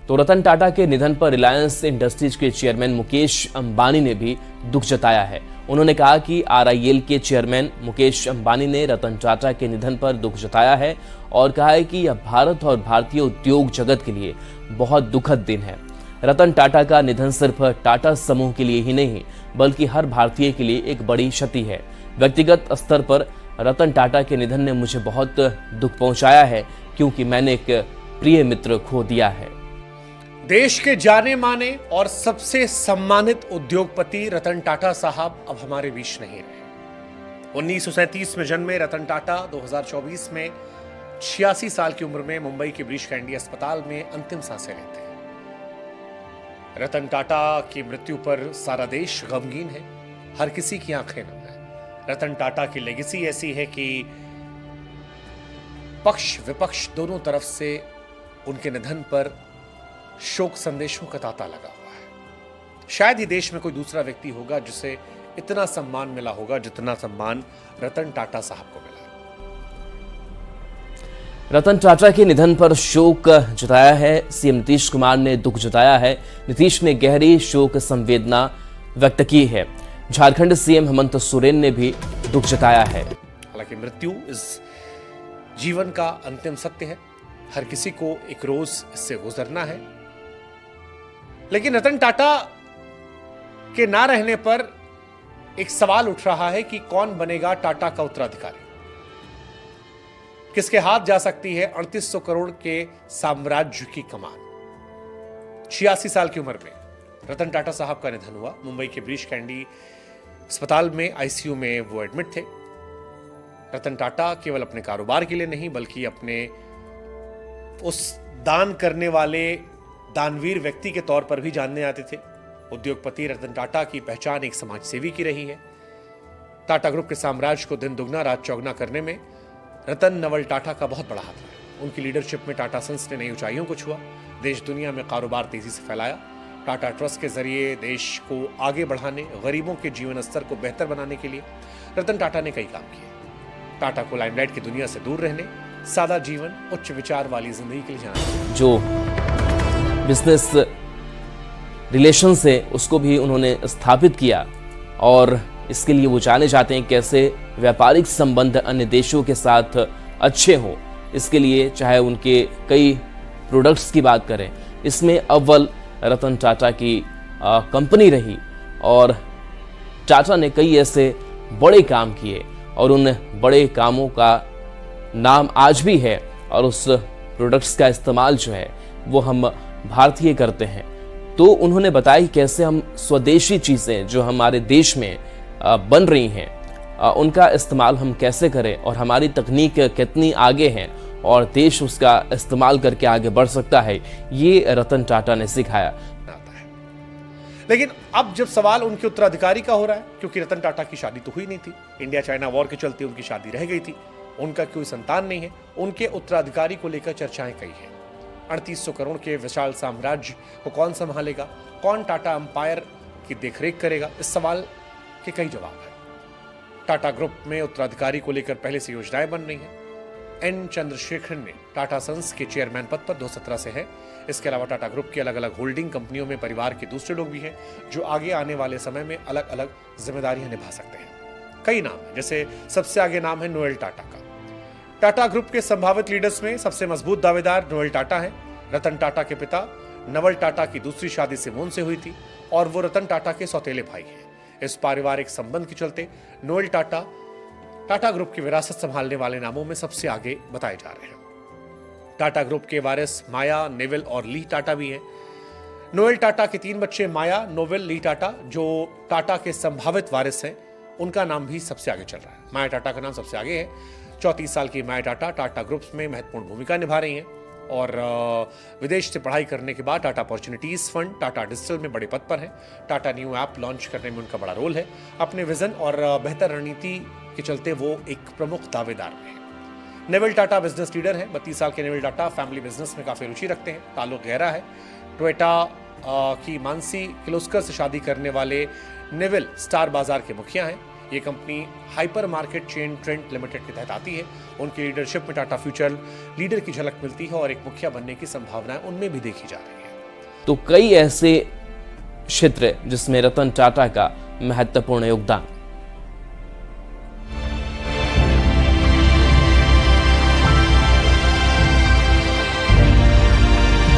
तो रतन टाटा के निधन पर रिलायंस इंडस्ट्रीज के चेयरमैन मुकेश अंबानी ने भी दुख जताया है। उन्होंने कहा कि RIL के चेयरमैन मुकेश अंबानी ने रतन टाटा के निधन पर दुख जताया है और कहा है कि यह भारत और भारतीय उद्योग जगत के लिए बहुत दुखद दिन है। रतन टाटा का निधन सिर्फ टाटा समूह के लिए ही नहीं बल्कि हर भारतीय के लिए एक बड़ी क्षति है। व्यक्तिगत स्तर पर रतन टाटा के निधन ने मुझे बहुत दुख पहुंचाया है क्योंकि मैंने एक प्रिय मित्र खो दिया है। देश के जाने माने और सबसे सम्मानित उद्योगपति रतन टाटा साहब अब हमारे बीच नहीं रहे। 1937 में जन्मे रतन टाटा 2024 में 86 साल की उम्र में मुंबई के ब्रीच कैंडी अस्पताल में अंतिम सांसें लेते हैं। रतन टाटा की मृत्यु पर सारा देश गमगीन है, हर किसी की आंखें नम है। रतन टाटा की लेगेसी ऐसी है कि पक्ष विपक्ष दोनों तरफ से उनके निधन पर शोक संदेशों का तांता लगा हुआ है। शायद ही देश में कोई दूसरा व्यक्ति होगा जिसे इतना सम्मान मिला होगा जितना सम्मान रतन टाटा साहब को मिला। रतन टाटा के निधन पर शोक जताया है। सीएम नीतीश कुमार ने दुख जताया है। नीतीश ने गहरी शोक संवेदना व्यक्त की है। झारखंड सीएम हेमंत सोरेन ने भी दुख जताया है। हालांकि मृत्यु इस जीवन का अंतिम सत्य है, हर किसी को एक रोज इससे गुजरना है। लेकिन रतन टाटा के ना रहने पर एक सवाल उठ रहा है कि कौन बनेगा टाटा का उत्तराधिकारी, किसके हाथ जा सकती है 3800 करोड़ के साम्राज्य की कमान। 86 साल की उम्र में रतन टाटा साहब का निधन हुआ। मुंबई के ब्रीच कैंडी अस्पताल में ICU में वो एडमिट थे। रतन टाटा केवल अपने कारोबार के लिए नहीं बल्कि अपने उस दान करने वाले दानवीर व्यक्ति के तौर पर भी जानने आते थे। उद्योगपति रतन टाटा की पहचान एक समाज सेवी की रही है। टाटा ग्रुप के साम्राज्य को दिन दुगना रात चौगुना करने में रतन नवल टाटा का बहुत बड़ा हाथ रहा। उनकी लीडरशिप में टाटा सन्स ने नई ऊंचाइयों को छुआ, देश दुनिया में कारोबार तेजी से फैलाया। टाटा ट्रस्ट के जरिए देश को आगे बढ़ाने, गरीबों के जीवन स्तर को बेहतर बनाने के लिए रतन टाटा ने कई काम किए। टाटा को लाइमलाइट की दुनिया से दूर रहने, सादा जीवन, उच्च विचार वाली जिंदगी के लिए जाना। जो बिजनेस रिलेशन से उसको भी उन्होंने स्थापित किया और इसके लिए वो जाने जाते हैं कैसे व्यापारिक संबंध अन्य देशों के साथ अच्छे हों। इसके लिए चाहे उनके कई प्रोडक्ट्स की बात करें, इसमें अव्वल रतन टाटा की कंपनी रही और टाटा ने कई ऐसे बड़े काम किए और उन बड़े कामों का नाम आज भी है और उस प्रोडक्ट्स का इस्तेमाल जो है वो हम भारतीय करते हैं। तो उन्होंने बताया कि कैसे हम स्वदेशी चीज़ें जो हमारे देश में बन रही हैं उनका इस्तेमाल हम कैसे करें और हमारी तकनीक कितनी आगे है और देश उसका इस्तेमाल करके आगे बढ़ सकता है, ये रतन टाटा ने सिखाया। लेकिन अब जब सवाल उनके उत्तराधिकारी का हो रहा है, क्योंकि रतन टाटा की शादी तो हुई नहीं थी, इंडिया चाइना वॉर के चलते उनकी शादी रह गई थी, उनका कोई संतान नहीं है, उनके उत्तराधिकारी को लेकर चर्चाएं कई हैं। 3800 करोड़ के विशाल साम्राज्य को कौन संभालेगा, कौन टाटा एम्पायर की देखरेख करेगा, इस सवाल के कई जवाब हैं। टाटा ग्रुप में उत्तराधिकारी को लेकर पहले से योजनाएं बन रही हैं। N चंद्रशेखरन ने टाटा सन्स के चेयरमैन पद पर 2017 से है। इसके अलावा टाटा ग्रुप की अलग अलग होल्डिंग कंपनियों में परिवार के दूसरे लोग भी हैं जो आगे आने वाले समय में अलग अलग जिम्मेदारियां निभा सकते हैं। कई नाम हैं, जैसे सबसे आगे नाम है नोएल टाटा का। टाटा ग्रुप के संभावित लीडर्स में सबसे मजबूत दावेदार नोएल टाटा है। रतन टाटा के पिता नवल टाटा की दूसरी शादी सिमोन से हुई थी और वो रतन टाटा के सौतेले भाई हैं। इस पारिवारिक संबंध के चलते नोएल टाटा टाटा ग्रुप की विरासत संभालने वाले नामों में सबसे आगे बताए जा रहे हैं। टाटा ग्रुप के वारिस माया, नेविल और ली टाटा भी हैं। नोएल टाटा के 3 बच्चे माया, नोवेल, ली टाटा जो टाटा के संभावित वारिस हैं, उनका नाम भी सबसे आगे चल रहा है। माया टाटा का नाम सबसे आगे है। 34 साल की माया टाटा टाटा ग्रुप में महत्वपूर्ण भूमिका निभा रही हैं और विदेश से पढ़ाई करने के बाद Tata opportunities fund, Tata digital में बड़े पद पर है। टाटा न्यू ऐप लॉन्च करने में उनका बड़ा रोल है। अपने विजन और बेहतर रणनीति के चलते वो एक प्रमुख दावेदार हैं। नेविल टाटा बिजनेस लीडर हैं। 32 साल के नेविल टाटा फैमिली बिजनेस में काफी रुचि रखते हैं, ताल्लुक गहरा है। टोयोटा की मानसी किर्लोस्कर से शादी करने वाले नेविल स्टार बाजार के मुखिया हैं। ये company hyper market chain trend limited के तहत आती है। उनकी लीडरशिप में टाटा फ्यूचर लीडर की झलक मिलती है और एक मुखिया बनने की संभावनाएं उनमें भी देखी जा रही है। तो कई ऐसे क्षेत्र जिसमें रतन टाटा का महत्वपूर्ण योगदान।